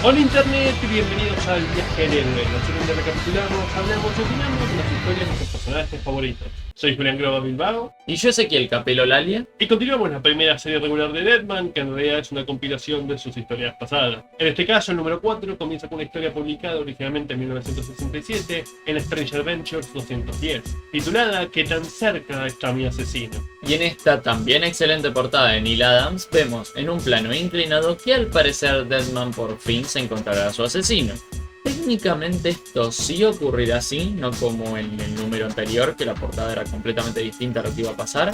Hola Internet, bienvenidos al Viaje al Héroe. La serie donde recapitulamos, hablamos y opinamos de las historias de nuestros personajes favoritos. Soy Julián Groba Bilbao. Y yo Ezequiel Capelo Lalia. Y continuamos la primera serie regular de Deadman, que en realidad es una compilación de sus historias pasadas. En este caso, el número 4 comienza con una historia publicada originalmente en 1967 en Strange Adventures 210, titulada ¿Qué tan cerca está mi asesino? Y en esta también excelente portada de Neil Adams vemos en un plano inclinado que al parecer Deadman por fin se encontrará a su asesino. Técnicamente esto sí ocurrirá así, no como en el número anterior, que la portada era completamente distinta a lo que iba a pasar,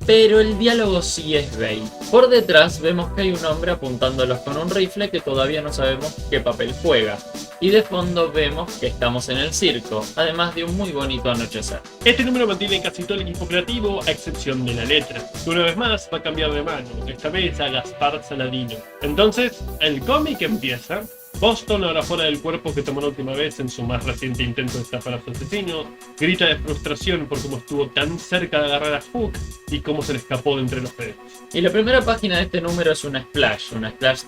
pero el diálogo sí es bait. Por detrás vemos que hay un hombre apuntándolos con un rifle que todavía no sabemos qué papel juega, y de fondo vemos que estamos en el circo, además de un muy bonito anochecer. Este número mantiene casi todo el equipo creativo, a excepción de la letra, que una vez más va a cambiar de mano, esta vez a Gaspar Saladino. Entonces, el cómic empieza. Boston, ahora fuera del cuerpo que tomó la última vez en su más reciente intento de estafar a su asesino, grita de frustración por cómo estuvo tan cerca de agarrar a Hook y cómo se le escapó de entre los dedos. Y la primera página de este número es una splash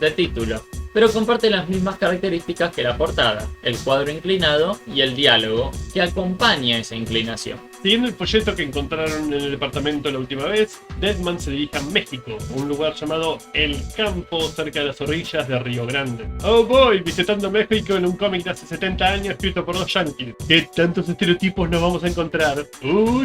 de título, pero comparte las mismas características que la portada, el cuadro inclinado y el diálogo que acompaña esa inclinación. Siguiendo el folleto que encontraron en el departamento la última vez, Deadman se dirige a México, a un lugar llamado El Campo, cerca de las orillas de Río Grande. Oh boy, visitando México en un cómic de hace 70 años escrito por dos yankees. ¿Qué tantos estereotipos nos vamos a encontrar?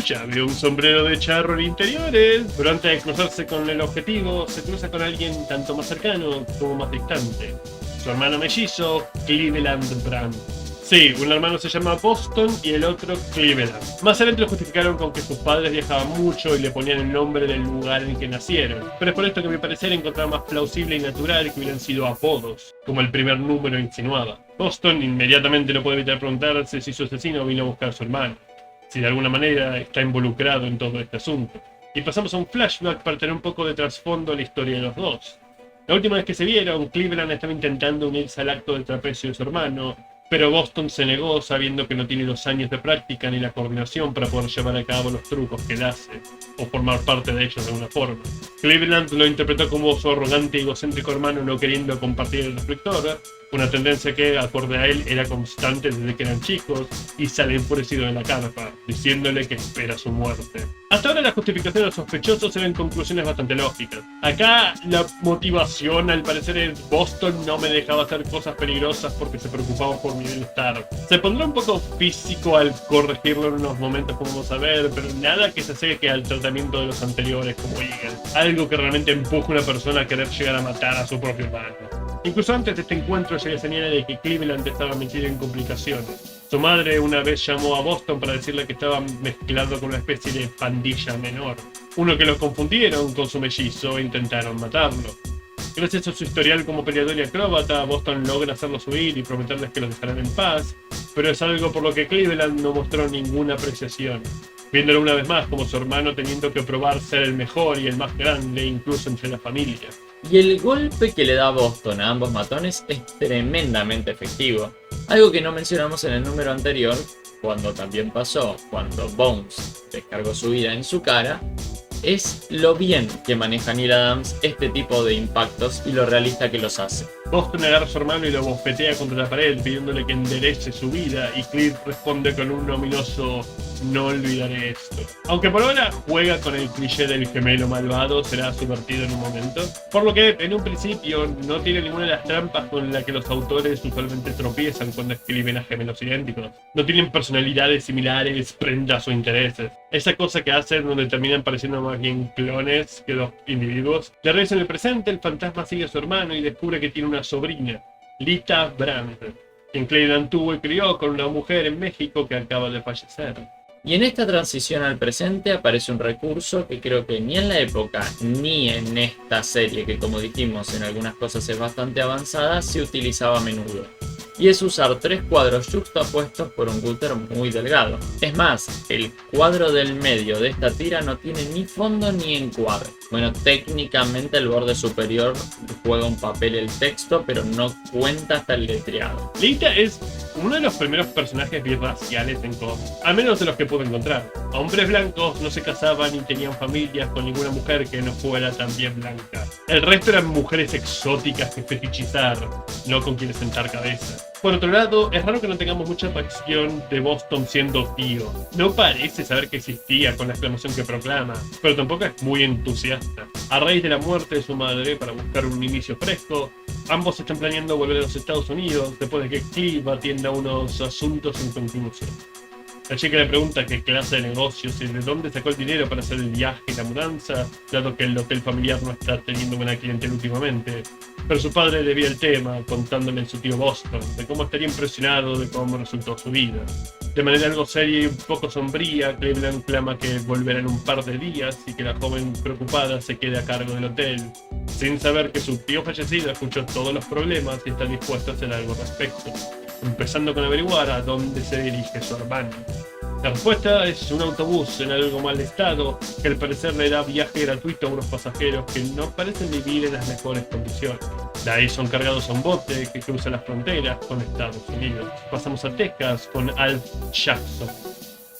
Ya veo un sombrero de charro en interiores. Pero antes de cruzarse con el objetivo, se cruza con alguien tanto más cercano como más distante. Su hermano mellizo, Cleveland Brand. Sí, un hermano se llama Boston y el otro Cleveland. Más adelante lo justificaron con que sus padres viajaban mucho y le ponían el nombre del lugar en el que nacieron. Pero es por esto que a mi parecer encontraba más plausible y natural que hubieran sido apodos, como el primer número insinuaba. Boston inmediatamente no puede evitar preguntarse si su asesino vino a buscar a su hermano, si de alguna manera está involucrado en todo este asunto. Y pasamos a un flashback para tener un poco de trasfondo a la historia de los dos. La última vez que se vieron, Cleveland estaba intentando unirse al acto del trapecio de su hermano, pero Boston se negó sabiendo que no tiene los años de práctica ni la coordinación para poder llevar a cabo los trucos que él hace, o formar parte de ellos de alguna forma. Cleveland lo interpretó como su arrogante y egocéntrico hermano no queriendo compartir el reflector, una tendencia que, acorde a él, era constante desde que eran chicos, y sale enfurecido de la carpa, diciéndole que espera su muerte. Hasta ahora las justificaciones de los sospechosos eran conclusiones bastante lógicas. Acá la motivación al parecer es Boston no me dejaba hacer cosas peligrosas porque se preocupaba por mi bienestar. Se pondrá un poco físico al corregirlo en unos momentos como vamos a ver, pero nada que se acerque al tratamiento de los anteriores como Eagle. Algo que realmente empuja a una persona a querer llegar a matar a su propio hermano. Incluso antes de este encuentro ya había señales de que Cleveland estaba metido en complicaciones. Su madre una vez llamó a Boston para decirle que estaba mezclado con una especie de pandilla menor. Uno que lo confundieron con su mellizo e intentaron matarlo. Gracias a su historial como peleador y acróbata, Boston logra hacerlos huir y prometerles que los dejarán en paz, pero es algo por lo que Cleveland no mostró ninguna apreciación, viéndolo una vez más como su hermano teniendo que probar ser el mejor y el más grande incluso entre la familia. Y el golpe que le da Boston a ambos matones es tremendamente efectivo, algo que no mencionamos en el número anterior, cuando también pasó, cuando Bones descargó su ira en su cara, es lo bien que maneja Neil Adams este tipo de impactos y lo realista que los hace. Boston agarra a su hermano y lo bofetea contra la pared pidiéndole que enderece su vida y Cliff responde con un ominoso no olvidaré esto. Aunque por ahora juega con el cliché del gemelo malvado, será subvertido en un momento, por lo que en un principio no tiene ninguna de las trampas con las que los autores usualmente tropiezan cuando escriben a gemelos idénticos. No tienen personalidades similares, prendas o intereses. Esa cosa que hacen donde terminan pareciendo más bien clones que dos individuos. De regreso en el presente, el fantasma sigue a su hermano y descubre que tiene una sobrina, Lita Brand, quien Cleveland tuvo y crió con una mujer en México que acaba de fallecer. Y en esta transición al presente aparece un recurso que creo que ni en la época ni en esta serie, que como dijimos en algunas cosas es bastante avanzada, se utilizaba a menudo. Y es usar tres cuadros yuxtapuestos por un gutter muy delgado. Es más, el cuadro del medio de esta tira no tiene ni fondo ni encuadre. Bueno, técnicamente el borde superior juega un papel el texto, pero no cuenta hasta el letreado. Lita es uno de los primeros personajes birraciales en cómics, al menos de los que pude encontrar. Hombres blancos no se casaban ni tenían familias con ninguna mujer que no fuera también blanca. El resto eran mujeres exóticas que fetichizar, no con quienes sentar cabeza. Por otro lado, es raro que no tengamos mucha facción de Boston siendo tío. No parece saber que existía con la exclamación que proclama, pero tampoco es muy entusiasta. A raíz de la muerte de su madre, para buscar un inicio fresco, ambos están planeando volver a los Estados Unidos después de que Clive atienda unos asuntos inconclusos. La chica le pregunta qué clase de negocios y de dónde sacó el dinero para hacer el viaje y la mudanza, dado que el hotel familiar no está teniendo buena clientela últimamente. Pero su padre le desvía el tema, contándole en su tío Boston, de cómo estaría impresionado de cómo resultó su vida. De manera algo seria y un poco sombría, Cleveland clama que volverá en un par de días y que la joven preocupada se quede a cargo del hotel, sin saber que su tío fallecido escuchó todos los problemas y está dispuesto a hacer algo al respecto, empezando con averiguar a dónde se dirige su hermano. La respuesta es un autobús en algo mal estado que al parecer le da viaje gratuito a unos pasajeros que no parecen vivir en las mejores condiciones. De ahí son cargados a un bote que cruza las fronteras con Estados Unidos. Pasamos a Texas con Alf Jackson,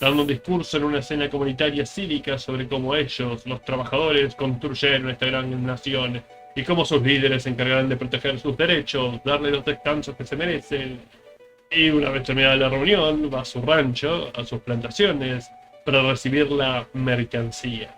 dando un discurso en una escena comunitaria cívica sobre cómo ellos, los trabajadores, construyeron esta gran nación y cómo sus líderes se encargarán de proteger sus derechos, darle los descansos que se merecen. Y una vez terminada la reunión, va a su rancho, a sus plantaciones, para recibir la mercancía.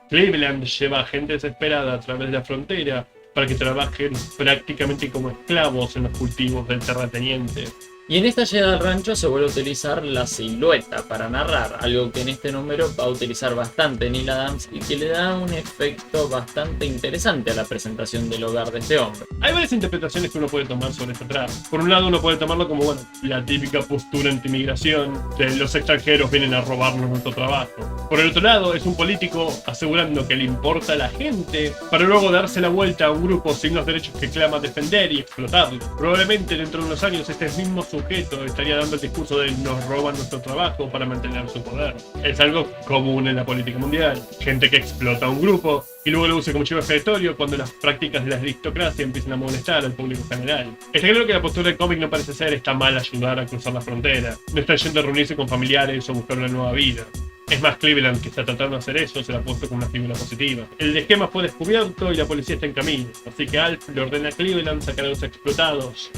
Cleveland lleva a gente desesperada a través de la frontera para que trabajen prácticamente como esclavos en los cultivos del terrateniente. Y en esta llegada al rancho se vuelve a utilizar la silueta para narrar, algo que en este número va a utilizar bastante Neal Adams y que le da un efecto bastante interesante a la presentación del hogar de este hombre. Hay varias interpretaciones que uno puede tomar sobre esta trama. Por un lado, uno puede tomarlo como, bueno, la típica postura anti-inmigración de los extranjeros vienen a robarnos nuestro trabajo. Por el otro lado, es un político asegurando que le importa a la gente para luego darse la vuelta a un grupo sin los derechos que clama defender y explotarlo. Probablemente dentro de unos años este mismo sujeto estaría dando el discurso de nos roban nuestro trabajo para mantener su poder. Es algo común en la política mundial. Gente que explota a un grupo y luego lo usa como chivo expiatorio cuando las prácticas de la aristocracia empiezan a molestar al público general. Está claro que la postura del cómic no parece ser está mal ayudar a cruzar la frontera. No está yendo a reunirse con familiares o buscar una nueva vida. Es más, Cleveland, que está tratando de hacer eso, se la ha puesto como una figura positiva. El esquema fue descubierto y la policía está en camino, así que Alf le ordena a Cleveland sacar a los explotados.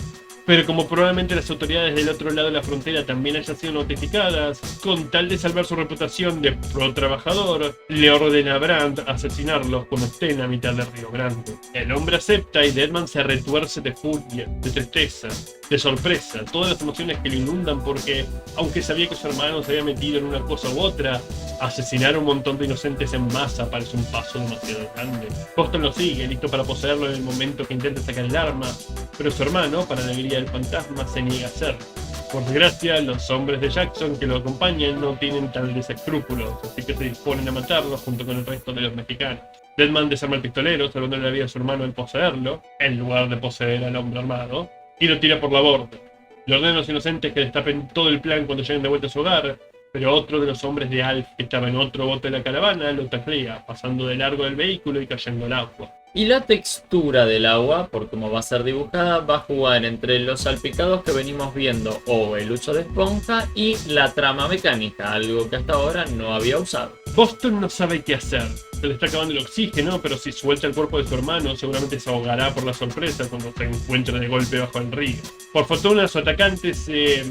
Pero como probablemente las autoridades del otro lado de la frontera también hayan sido notificadas, con tal de salvar su reputación de pro trabajador, le ordena a Brand asesinarlos cuando estén a mitad del Río Grande. El hombre acepta y Deadman se retuerce de furia, de tristeza, de sorpresa, todas las emociones que le inundan porque, aunque sabía que su hermano se había metido en una cosa u otra, asesinar a un montón de inocentes en masa parece un paso demasiado grande. Boston lo sigue, listo para poseerlo en el momento que intenta sacar el arma, pero su hermano, para la alegría del fantasma, se niega a hacerlo. Por desgracia, los hombres de Jackson que lo acompañan no tienen tales escrúpulos, así que se disponen a matarlo junto con el resto de los mexicanos. Deadman desarma al pistolero, salvándole la vida a su hermano al poseerlo, en lugar de poseer al hombre armado, y lo tira por la borda. Le ordena a los inocentes que destapen todo el plan cuando lleguen de vuelta a su hogar, pero otro de los hombres de Alf, que estaba en otro bote de la caravana, lo taclea, pasando de largo del vehículo y cayendo al agua. Y la textura del agua, por cómo va a ser dibujada, va a jugar entre los salpicados que venimos viendo o el uso de esponja y la trama mecánica, algo que hasta ahora no había usado. Boston no sabe qué hacer. Se le está acabando el oxígeno, pero si suelta el cuerpo de su hermano, seguramente se ahogará por la sorpresa cuando se encuentre de golpe bajo el río. Por fortuna, su atacante se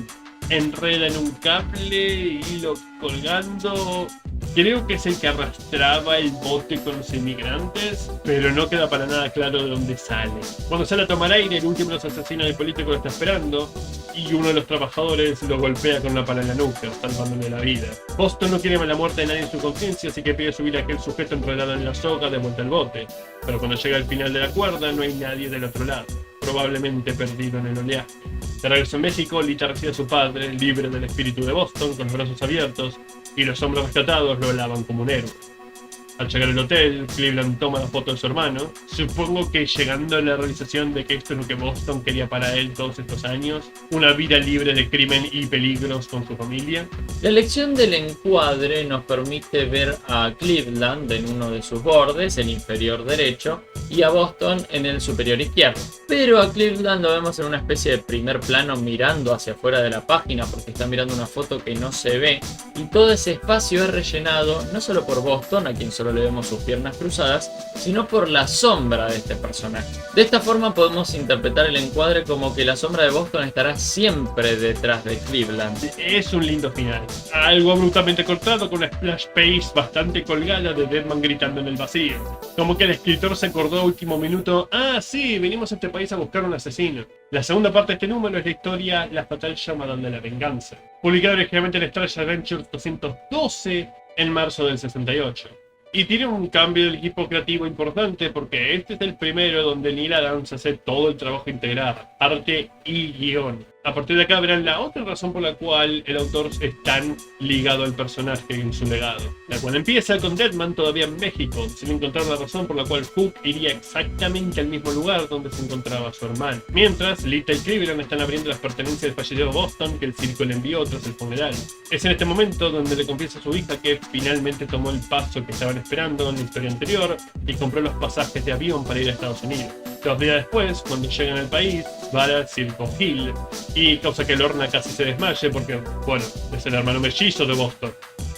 enreda en un cable, hilo colgando. Creo que es el que arrastraba el bote con los inmigrantes, pero no queda para nada claro de dónde sale. Cuando sale a tomar aire, el último de los asesinos del político lo está esperando y uno de los trabajadores lo golpea con una pala en la nuca, salvándole la vida. Boston no quiere la muerte de nadie en su conciencia, así que pide subir a aquel sujeto enredado en la soga de vuelta al bote. Pero cuando llega al final de la cuerda, no hay nadie del otro lado, probablemente perdido en el oleaje. De regreso en México, Lita recibe a su padre, libre del espíritu de Boston, con los brazos abiertos, y los hombres rescatados lo alaban como un héroe. Al llegar al hotel, Cleveland toma la foto de su hermano, supongo que llegando a la realización de que esto es lo que Boston quería para él todos estos años, una vida libre de crimen y peligros con su familia. La elección del encuadre nos permite ver a Cleveland en uno de sus bordes, el inferior derecho, y a Boston en el superior izquierdo. Pero a Cleveland lo vemos en una especie de primer plano mirando hacia afuera de la página porque está mirando una foto que no se ve, y todo ese espacio es rellenado no solo por Boston, a quien solo le vemos sus piernas cruzadas, sino por la sombra de este personaje. De esta forma podemos interpretar el encuadre como que la sombra de Boston estará siempre detrás de Cleveland. Es un lindo final. Algo abruptamente cortado con una splash page bastante colgada de Deadman gritando en el vacío. Como que el escritor se acordó a último minuto, ah sí, venimos a este país a buscar un asesino. La segunda parte de este número es la historia La fatal llama de la venganza, publicada originalmente en Strange Adventures 212 en marzo del 68. Y tiene un cambio del equipo creativo importante porque este es el primero donde Neil Adams hace todo el trabajo integral, arte y guión. A partir de acá verán la otra razón por la cual el autor es tan ligado al personaje en su legado, la cual empieza con Deadman todavía en México, sin encontrar la razón por la cual Hook iría exactamente al mismo lugar donde se encontraba su hermano. Mientras, Lita y Cleveland están abriendo las pertenencias del fallecido Boston que el circo le envió tras el funeral. Es en este momento donde le confiesa a su hija que finalmente tomó el paso que estaban esperando en la historia anterior y compró los pasajes de avión para ir a Estados Unidos. 2 días después, cuando llegan al país, va al Circo Hill y causa que Lorna casi se desmaye porque, bueno, es el hermano mellizo de Boston.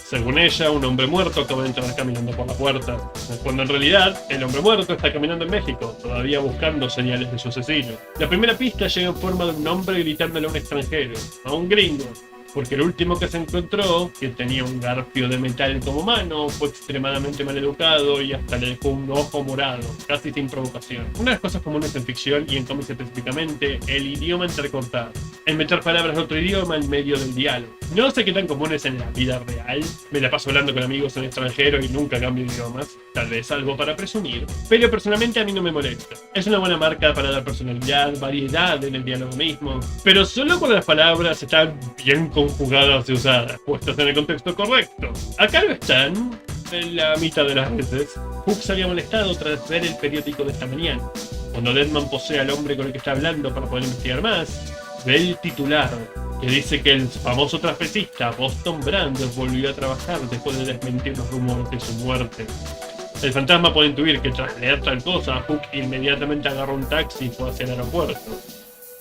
Según ella, un hombre muerto acaba de entrar caminando por la puerta, cuando en realidad el hombre muerto está caminando en México, todavía buscando señales de su asesino. La primera pista llega en forma de un hombre gritándole a un extranjero, a un gringo, porque el último que se encontró, que tenía un garfio de metal como mano, fue extremadamente mal educado y hasta le dejó un ojo morado, casi sin provocación. Una de las cosas comunes en ficción y en cómics específicamente, el idioma entrecortado. El meter palabras de otro idioma en medio del diálogo. No sé qué tan comunes en la vida real, me la paso hablando con amigos en extranjero y nunca cambio idiomas, tal vez algo para presumir, pero personalmente a mí no me molesta. Es una buena marca para dar personalidad, variedad en el diálogo mismo, pero solo cuando las palabras están bien conjugadas y usadas, puestas en el contexto correcto. Acá lo están, en la mitad de las veces. Hook se había molestado tras ver el periódico de esta mañana. Cuando Deadman posee al hombre con el que está hablando para poder investigar más, ve el titular, que dice que el famoso trapecista Boston Brand volvió a trabajar después de desmentir los rumores de su muerte. El fantasma puede intuir que tras leer tal cosa, Hook inmediatamente agarró un taxi y fue hacia el aeropuerto.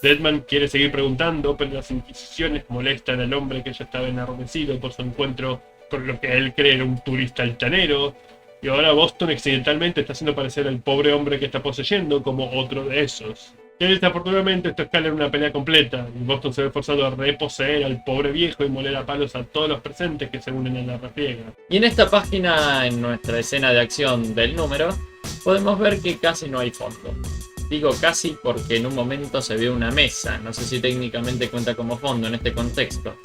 Deadman quiere seguir preguntando, pero las inquisiciones molestan al hombre que ya estaba enardecido por su encuentro con lo que él cree era un turista altanero, y ahora Boston accidentalmente está haciendo parecer al pobre hombre que está poseyendo como otro de esos. Desafortunadamente esto escala en una pelea completa, y Boston se ve forzado a reposeer al pobre viejo y moler a palos a todos los presentes que se unen en la refriega. Y en esta página, en nuestra escena de acción del número, podemos ver que casi no hay fondo. Digo casi porque en un momento se ve una mesa, no sé si técnicamente cuenta como fondo en este contexto.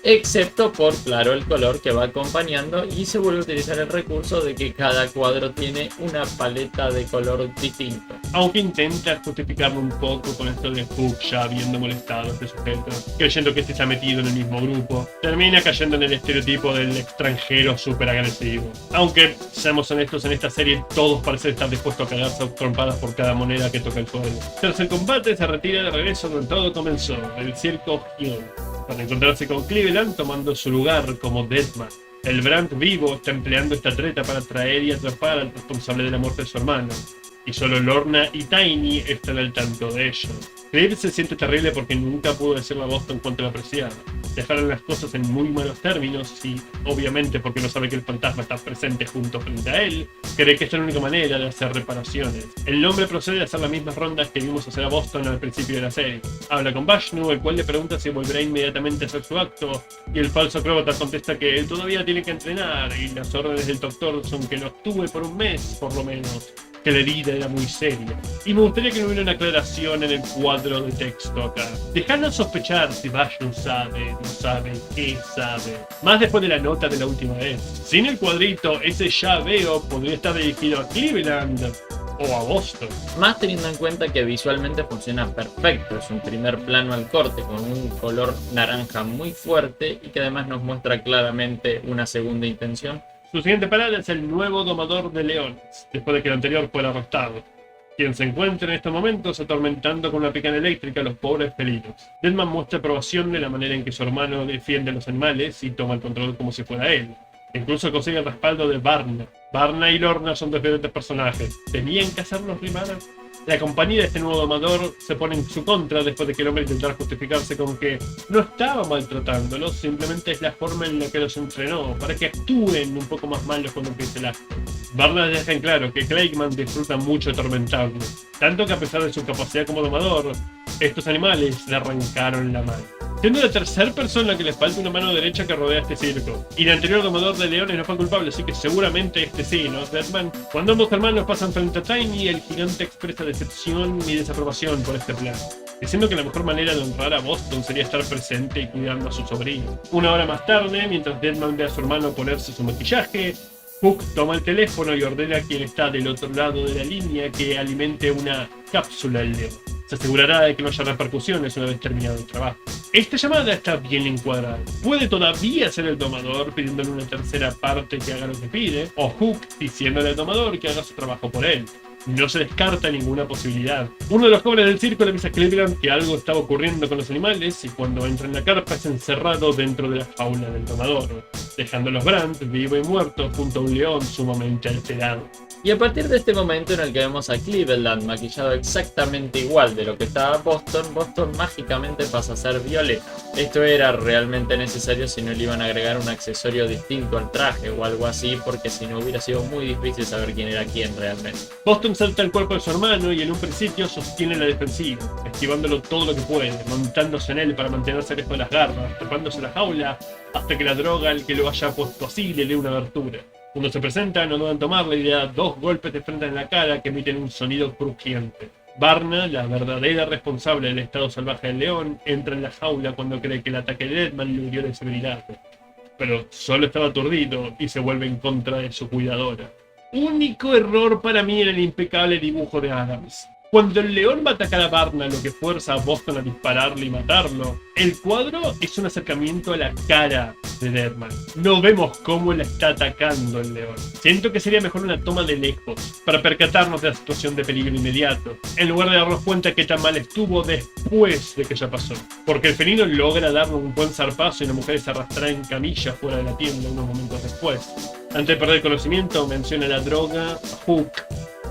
Excepto por, claro, el color que va acompañando, y se vuelve a utilizar el recurso de que cada cuadro tiene una paleta de color distinto. Aunque intenta justificarlo un poco con esto de Hook ya habiendo molestado a este sujeto, creyendo que este está metido en el mismo grupo, termina cayendo en el estereotipo del extranjero súper agresivo. Aunque, seamos honestos, en esta serie todos parecen estar dispuestos a cagarse a trompadas por cada moneda que toca el suelo. Tras el combate se retira de regreso donde todo comenzó, el Circo Hill, para encontrarse con Cleveland tomando su lugar como Deadman. El Brand vivo está empleando esta treta para atraer y atrapar al responsable de la muerte de su hermano, y solo Lorna y Tiny están al tanto de ello. Clive se siente terrible porque nunca pudo decirle a Boston cuánto la apreciaba. Dejaron las cosas en muy malos términos y, obviamente porque no sabe que el fantasma está presente junto frente a él, cree que esta es la única manera de hacer reparaciones. El hombre procede a hacer las mismas rondas que vimos hacer a Boston al principio de la serie. Habla con Vashnu, el cual le pregunta si volverá inmediatamente a hacer su acto, y el falso acróbata contesta que él todavía tiene que entrenar y las órdenes del doctor son que no actúe por un mes, por lo menos, que la herida era muy seria. Y me gustaría que no hubiera una aclaración en el cuadro de texto acá. Dejadnos sospechar si Vashnu sabe, no sabe, qué sabe. Más después de la nota de la última vez. Sin el cuadrito, ese ya veo podría estar dirigido a Cleveland o a Boston. Más teniendo en cuenta que visualmente funciona perfecto, es un primer plano al corte con un color naranja muy fuerte y que además nos muestra claramente una segunda intención Su siguiente parada es el nuevo domador de leones, después de que el anterior fuera arrestado, quien se encuentra en estos momentos atormentando con una picana eléctrica a los pobres felinos. Deadman muestra aprobación de la manera en que su hermano defiende a los animales y toma el control como si fuera él. Incluso consigue el respaldo de Varna. Varna y Lorna son dos diferentes personajes. ¿Tenían que hacerlos rimar? La compañía de este nuevo domador se pone en su contra después de que el hombre intentara justificarse con que no estaba maltratándolos, simplemente es la forma en la que los entrenó, para que actúen un poco más malos cuando empiece el acto. Barna deja en claro que Clegman disfruta mucho atormentarlo, tanto que a pesar de su capacidad como domador, estos animales le arrancaron la mano. Siendo la tercera persona que le falta una mano derecha que rodea este circo. Y el anterior domador de leones no fue culpable, así que seguramente este sí, ¿no? Deadman. Cuando ambos hermanos pasan frente a Tiny, el gigante expresa decepción y desaprobación por este plan, diciendo que la mejor manera de honrar a Boston sería estar presente y cuidando a su sobrino. Una hora más tarde, mientras Deadman ve a su hermano ponerse su maquillaje, Hook toma el teléfono y ordena a quien está del otro lado de la línea que alimente una cápsula al león. Se asegurará de que no haya repercusiones una vez terminado el trabajo. Esta llamada está bien encuadrada. Puede todavía ser el domador pidiéndole una tercera parte que haga lo que pide, o Hook diciéndole al domador que haga su trabajo por él. No se descarta ninguna posibilidad. Uno de los jóvenes del circo le avisa a Cleveland que algo estaba ocurriendo con los animales y cuando entra en la carpa es encerrado dentro de la jaula del domador, dejando a los Brandt vivo y muerto junto a un león sumamente alterado. Y a partir de este momento en el que vemos a Cleveland maquillado exactamente igual de lo que estaba Boston, Boston mágicamente pasa a ser violeta. Esto era realmente necesario si no le iban a agregar un accesorio distinto al traje o algo así, porque si no hubiera sido muy difícil saber quién era quién realmente. Boston salta al cuerpo de su hermano y en un principio sostiene la defensiva, esquivándolo todo lo que puede, montándose en él para mantenerse lejos de las garras, tapándose la jaula, hasta que la droga al que lo haya puesto así le dé una abertura. Cuando se presenta, no dudan en tomarle y le da 2 golpes de frente en la cara que emiten un sonido crujiente. Varna, la verdadera responsable del estado salvaje del león, entra en la jaula cuando cree que el ataque de Deadman lo hirió de severidad. Pero solo estaba aturdido y se vuelve en contra de su cuidadora. Único error para mí en el impecable dibujo de Adams. Cuando el león va a atacar a Varna, lo que fuerza a Boston a dispararle y matarlo, el cuadro es un acercamiento a la cara de Deadman. No vemos cómo la está atacando el león. Siento que sería mejor una toma de lejos, para percatarnos de la situación de peligro inmediato, en lugar de darnos cuenta que tan mal estuvo después de que ya pasó. Porque el felino logra darle un buen zarpazo y la mujer se arrastra en camilla fuera de la tienda unos momentos después. Antes de perder el conocimiento, menciona la droga, a Hook,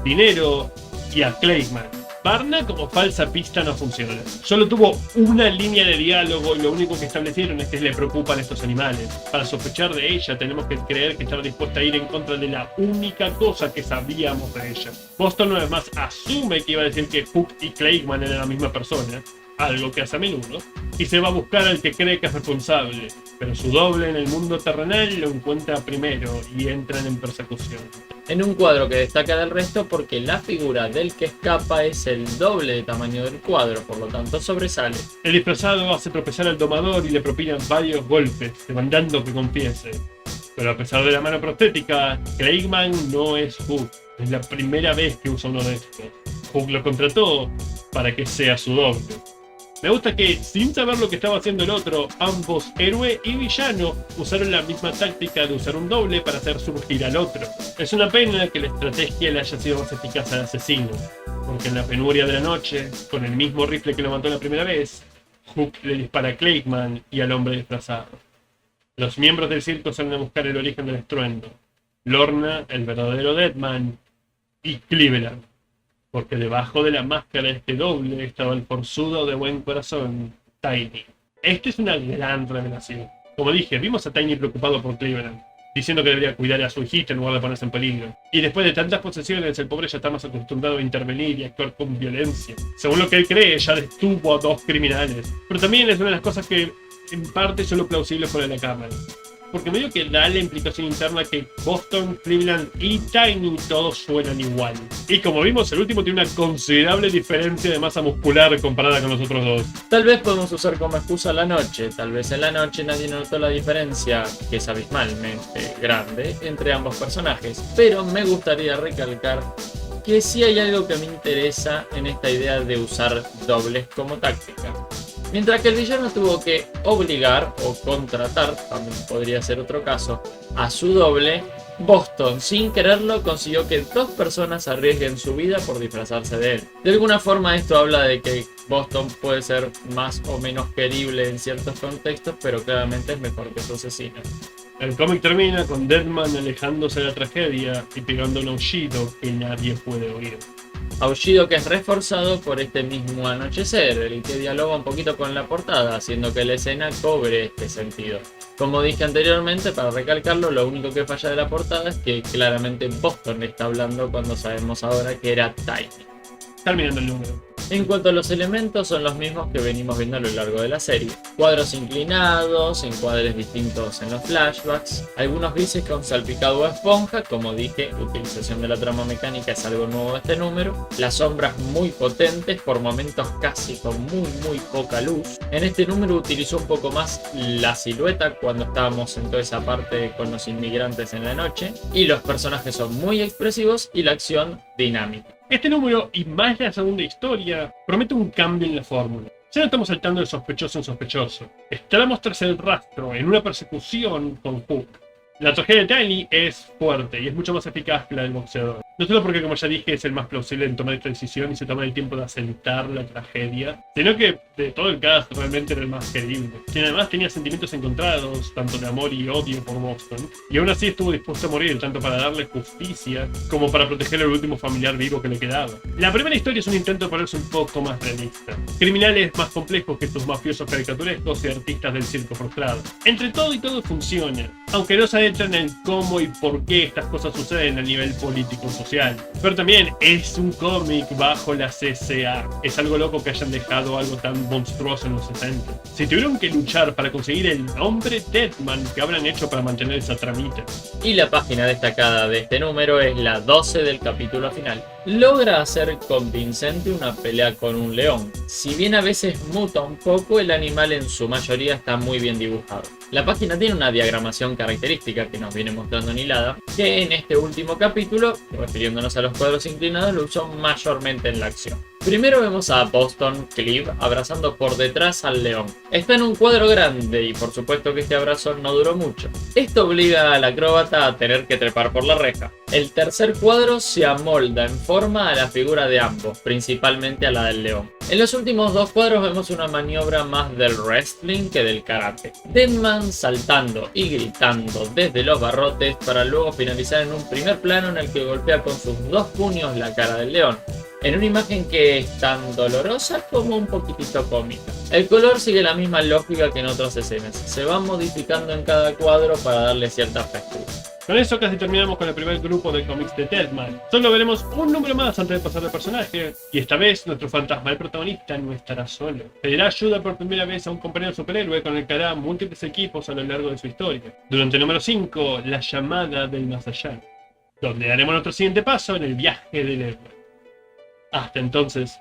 dinero y a Clegman. Varna como falsa pista no funciona. Solo tuvo una línea de diálogo y lo único que establecieron es que le preocupan estos animales. Para sospechar de ella tenemos que creer que estaba dispuesta a ir en contra de la única cosa que sabíamos de ella. Boston una vez más asume que iba a decir que Hook y Clegman eran la misma persona, algo que hace a menudo, y se va a buscar al que cree que es responsable, pero su doble en el mundo terrenal lo encuentra primero y entran en persecución. En un cuadro que destaca del resto porque la figura del que escapa es el doble de tamaño del cuadro, por lo tanto sobresale. El disfrazado hace tropezar al domador y le propina varios golpes, demandando que confiese. Pero a pesar de la mano prostética, Clegman no es Hook. Es la primera vez que usa uno de estos. Hook lo contrató para que sea su doble. Me gusta que, sin saber lo que estaba haciendo el otro, ambos, héroe y villano, usaron la misma táctica de usar un doble para hacer surgir al otro. Es una pena que la estrategia le haya sido más eficaz al asesino, porque en la penuria de la noche, con el mismo rifle que lo mató la primera vez, Hook le dispara a Clegman y al hombre disfrazado. Los miembros del circo salen a buscar el origen del estruendo. Lorna, el verdadero Deadman, y Cleveland. Porque debajo de la máscara de este doble estaba el forzudo de buen corazón, Tiny. Esta es una gran revelación. Como dije, vimos a Tiny preocupado por Cleveland, diciendo que debería cuidar a su hijita en lugar de ponerse en peligro. Y después de tantas posesiones, el pobre ya está más acostumbrado a intervenir y actuar con violencia. Según lo que él cree, ya detuvo a 2 criminales. Pero también es una de las cosas que, en parte, son lo plausible fuera de la cámara. Porque medio que da la implicación interna que Boston, Cleveland y Tiny todos suenan igual. Y como vimos, el último tiene una considerable diferencia de masa muscular comparada con los otros dos. Tal vez podemos usar como excusa la noche. Tal vez en la noche nadie notó la diferencia, que es abismalmente grande, entre ambos personajes. Pero me gustaría recalcar que sí hay algo que me interesa en esta idea de usar dobles como táctica. Mientras que el villano tuvo que obligar o contratar, también podría ser otro caso, a su doble, Boston, sin quererlo, consiguió que 2 personas arriesguen su vida por disfrazarse de él. De alguna forma esto habla de que Boston puede ser más o menos querible en ciertos contextos, pero claramente es mejor que su asesino. El cómic termina con Deadman alejándose de la tragedia y pegando un aullido que nadie puede oír. Aullido que es reforzado por este mismo anochecer, el que dialoga un poquito con la portada, haciendo que la escena cobre este sentido. Como dije anteriormente, para recalcarlo, lo único que falla de la portada es que claramente Boston está hablando cuando sabemos ahora que era Tiny. Terminando el número. En cuanto a los elementos, son los mismos que venimos viendo a lo largo de la serie. Cuadros inclinados, encuadres distintos en los flashbacks, algunos grises con salpicado a esponja, como dije, utilización de la trama mecánica es algo nuevo de este número, las sombras muy potentes, por momentos casi con muy poca luz. En este número utilizó un poco más la silueta cuando estábamos en toda esa parte con los inmigrantes en la noche, y los personajes son muy expresivos y la acción dinámica. Este número, y más la segunda historia, promete un cambio en la fórmula. Ya no estamos saltando de sospechoso en sospechoso. Estamos tras el rastro, en una persecución con Hook. La tragedia de Tiny es fuerte y es mucho más eficaz que la del boxeador. No solo porque, como ya dije, es el más plausible en tomar esta decisión y se toma el tiempo de asentar la tragedia, sino que de todo el cast realmente era el más querible. Quien además tenía sentimientos encontrados, tanto de amor y odio por Boston, y aún así estuvo dispuesto a morir tanto para darle justicia como para proteger al último familiar vivo que le quedaba. La primera historia es un intento de ponerse un poco más realista. Criminales más complejos que estos mafiosos caricaturescos y artistas del circo frustrado. Entre todo y todo funciona, aunque no se adentran en cómo y por qué estas cosas suceden a nivel político social. Pero también es un cómic bajo la CCA. Es algo loco que hayan dejado algo tan monstruoso en los 60. Si tuvieron que luchar para conseguir el nombre Deadman, ¿qué habrán hecho para mantener esa tramita? Y la página destacada de este número es la 12 del capítulo final. Logra hacer convincente una pelea con un león. Si bien a veces muta un poco, el animal en su mayoría está muy bien dibujado. La página tiene una diagramación característica que nos viene mostrando Nilada, que en este último capítulo, refiriéndonos a los cuadros inclinados, lo usó mayormente en la acción. Primero vemos a Boston Clive abrazando por detrás al león. Está en un cuadro grande y por supuesto que este abrazo no duró mucho. Esto obliga al acróbata a tener que trepar por la reja. El tercer cuadro se amolda en forma a la figura de ambos, principalmente a la del león. En los últimos 2 cuadros vemos una maniobra más del wrestling que del karate. Deadman saltando y gritando desde los barrotes para luego finalizar en un primer plano en el que golpea con sus 2 puños la cara del león, en una imagen que es tan dolorosa como un poquitito cómica. El color sigue la misma lógica que en otras escenas, se va modificando en cada cuadro para darle cierta frescura. Con eso casi terminamos con el primer grupo de cómics de Deadman. Solo veremos un número más antes de pasar al personaje, y esta vez nuestro fantasma, el protagonista, no estará solo. Pedirá ayuda por primera vez a un compañero superhéroe con el que hará múltiples equipos a lo largo de su historia. Durante el número 5, la llamada del más allá, donde daremos nuestro siguiente paso en el viaje del héroe. Hasta entonces,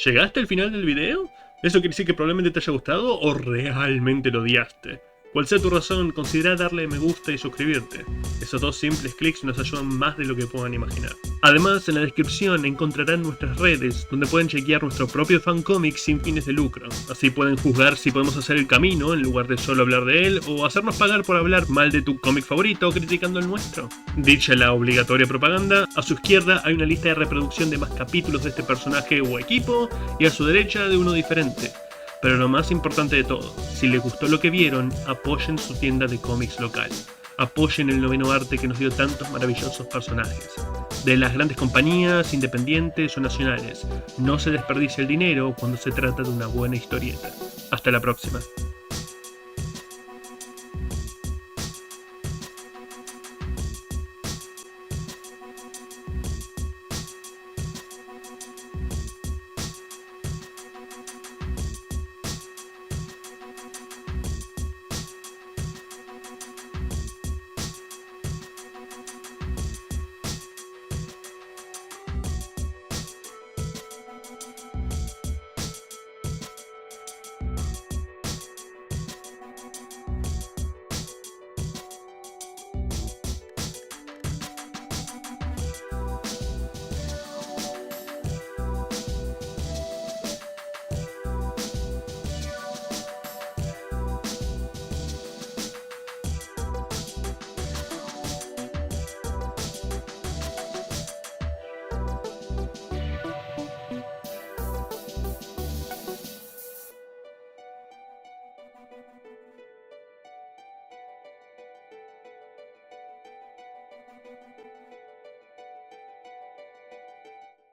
¿llegaste al final del video? ¿Eso quiere decir que probablemente te haya gustado o realmente lo odiaste? Cual sea tu razón, considera darle me gusta y suscribirte. Esos 2 simples clics nos ayudan más de lo que puedan imaginar. Además, en la descripción encontrarán nuestras redes, donde pueden chequear nuestro propio fancomic sin fines de lucro. Así pueden juzgar si podemos hacer el camino en lugar de solo hablar de él, o hacernos pagar por hablar mal de tu cómic favorito criticando el nuestro. Dicha la obligatoria propaganda, a su izquierda hay una lista de reproducción de más capítulos de este personaje o equipo, y a su derecha de uno diferente. Pero lo más importante de todo, si les gustó lo que vieron, apoyen su tienda de cómics local. Apoyen el noveno arte que nos dio tantos maravillosos personajes. De las grandes compañías, independientes o nacionales. No se desperdicie el dinero cuando se trata de una buena historieta. Hasta la próxima.